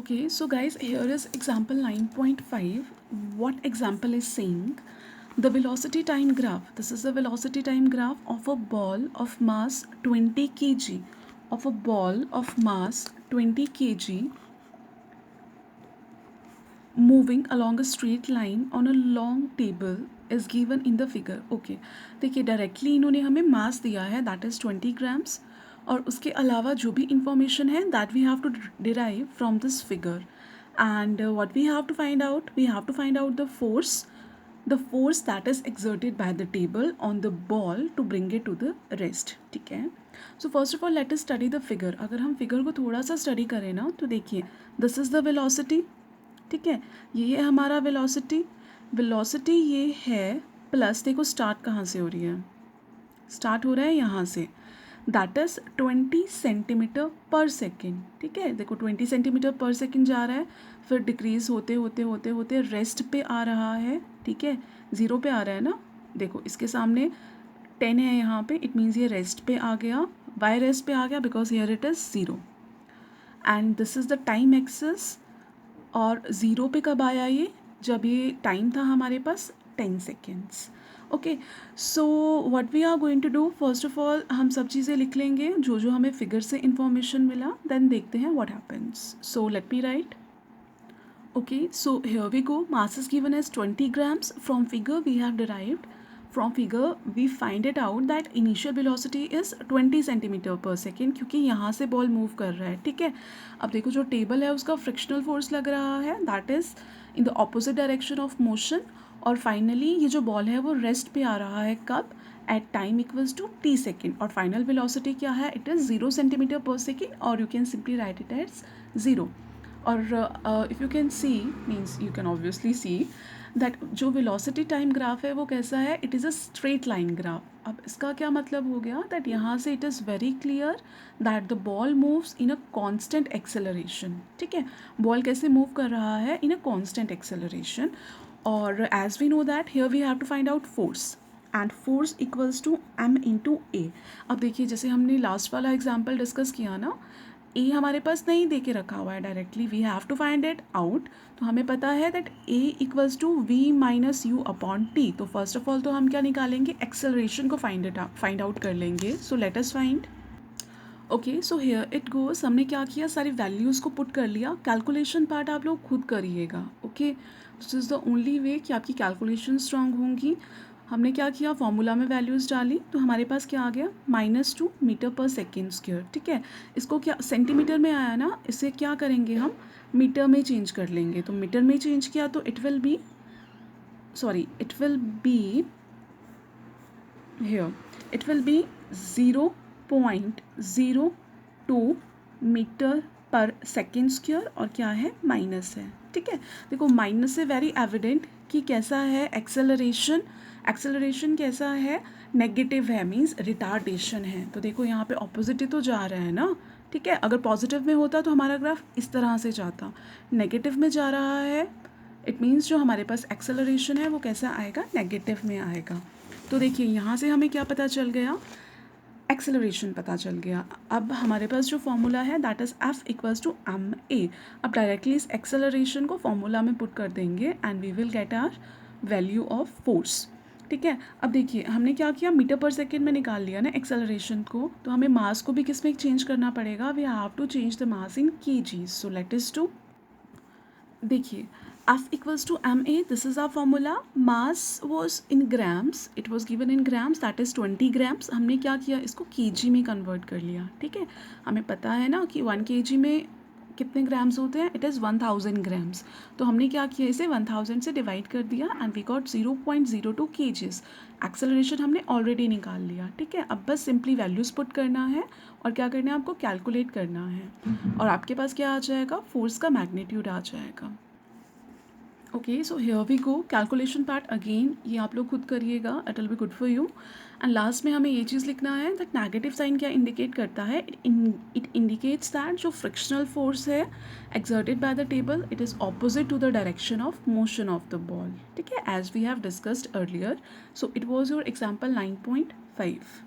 Okay, so guys, here is example 9.5. What example is saying? The velocity time graph. This is the velocity time graph of a ball of mass 20 kg. Of a ball of mass 20 kg moving along a straight line on a long table is given in the figure. Okay, देखिए directly इन्होंने हमें मास दिया है that is 20 grams और उसके अलावा जो भी इंफॉर्मेशन है that we have to derive from this figure and what we have to find out, we have to find out the force that is exerted by the table on the ball to bring it to the rest. ठीक है, so first of all let us study the figure. अगर हम figure को थोड़ा सा study करें ना तो देखिए this is the velocity. ठीक है, ये है हमारा वेलोसिटी ये है प्लस देखो स्टार्ट कहाँ से हो रही है, स्टार्ट हो रहा है यहाँ से, that is 20 centimetre per second. ठीक है, देखो 20 सेंटीमीटर पर सेकेंड जा रहा है, फिर डिक्रीज़ होते होते होते होते रेस्ट पे आ रहा है. ठीक है, ज़ीरो पे आ रहा है ना, देखो इसके सामने 10 है यहाँ पे, इट मीन्स ये रेस्ट पे आ गया. वाई रेस्ट पे आ गया? Because here it is zero and this is the time axis. और ज़ीरो पे कब आया ये? जब ये टाइम था हमारे पास 10 seconds. Okay, so what we are going to do, first of all हम सब चीज़ें लिख लेंगे जो जो हमें फिगर से इंफॉर्मेशन मिला, देन देखते हैं what happens. So let me right. Okay, so here we go. Mass is given as 20 grams. From figure we have derived. From figure we find it out that initial velocity is 20 centimetre per second, क्योंकि यहाँ से ball move कर रहा है. ठीक है, अब देखो जो टेबल है उसका फ्रिक्शनल फोर्स लग रहा है that is in the opposite direction of motion. और फाइनली ये जो बॉल है वो रेस्ट पे आ रहा है कब? At time equals to t second. और फाइनल वेलोसिटी क्या है? It is 0 centimetre per second, और you can simply write it as 0. और if you can see means you can obviously see that जो वेलोसिटी टाइम ग्राफ है वो कैसा है? It is a straight line graph. अब इसका क्या मतलब हो गया? दैट यहाँ से it is very clear that the ball moves in a constant acceleration. ठीक है, बॉल कैसे मूव कर रहा है? In a constant acceleration. और as we know that here we have to find out force and force equals to m into a. अब देखिए जैसे हमने लास्ट वाला एग्जाम्पल डिस्कस किया ना, ए हमारे पास नहीं दे के रखा हुआ है directly, we have to find it out. तो हमें पता है that A equals to V minus U upon T. तो फर्स्ट ऑफ ऑल तो हम क्या निकालेंगे? एक्सेलरेशन को फाइंड आउट कर लेंगे. So let us find. Okay, so here it goes. हमने क्या किया? सारी वैल्यूज़ को पुट कर लिया. कैलकुलेशन पार्ट आप लोग खुद करिएगा. Okay, this is the only way कि आपकी कैलकुलेशन स्ट्रांग होंगी. हमने क्या किया? फॉर्मूला में वैल्यूज़ डाली तो हमारे पास क्या आ गया? -2 मीटर पर सेकेंड स्क्वायर. ठीक है, इसको क्या सेंटीमीटर में आया ना, इसे क्या करेंगे हम? मीटर में चेंज कर लेंगे. तो मीटर में चेंज किया तो it will be here it will be 0.02 metre per second square. और क्या है? माइनस है. ठीक है, देखो माइनस से वेरी एविडेंट कि कैसा है एक्सेलरेशन. एक्सेलरेशन कैसा है? नेगेटिव है, मीन्स रिटार्डेशन है. तो देखो यहाँ पे ऑपोजिट ही तो जा रहा है ना. ठीक है, अगर पॉजिटिव में होता तो हमारा ग्राफ इस तरह से जाता, नेगेटिव में जा रहा है. इट मीन्स जो हमारे पास एक्सेलरेशन है वो कैसा आएगा? नेगेटिव में आएगा. तो देखिए यहाँ से हमें क्या पता चल गया? एक्सेलरेशन पता चल गया. अब हमारे पास जो फॉर्मूला है that is F equals to M A. अब डायरेक्टली इस एक्सेलरेशन को फॉर्मूला में पुट कर देंगे and we will get our value of force. ठीक है, अब देखिए हमने क्या किया? मीटर पर सेकेंड में निकाल लिया ना एक्सेलरेशन को, तो हमें मास को भी किस में चेंज करना पड़ेगा? We have to change the mass in kg. So let is to देखिए F equals to ma. This is our formula. Mass was in grams. It was given in grams. That is 20 grams. हमने क्या किया? इसको kg में convert कर लिया. ठीक है, हमें पता है ना कि 1 kg में कितने ग्राम्स होते हैं? It is 1000 grams. तो हमने क्या किया? इसे 1000 से डिवाइड कर दिया and we got 0.02 kgs. Acceleration हमने ऑलरेडी निकाल लिया. ठीक है, अब बस सिंपली वैल्यूज़ पुट करना है और क्या करना है? आपको कैलकुलेट करना है और आपके पास क्या आ जाएगा? फोर्स का मैग्नीट्यूड आ जाएगा. Okay, so here we go. Calculation part again ये आप लोग खुद करिएगा, it will be good for you. And last में हमें ये चीज़ लिखना है दैट नेगेटिव साइन क्या इंडिकेट करता है? इट इंडिकेट्स दैट जो फ्रिक्शनल फोर्स है exerted by the table it is opposite to the direction of motion of the ball. ठीक है, as we have discussed earlier. So it was your example 9.5.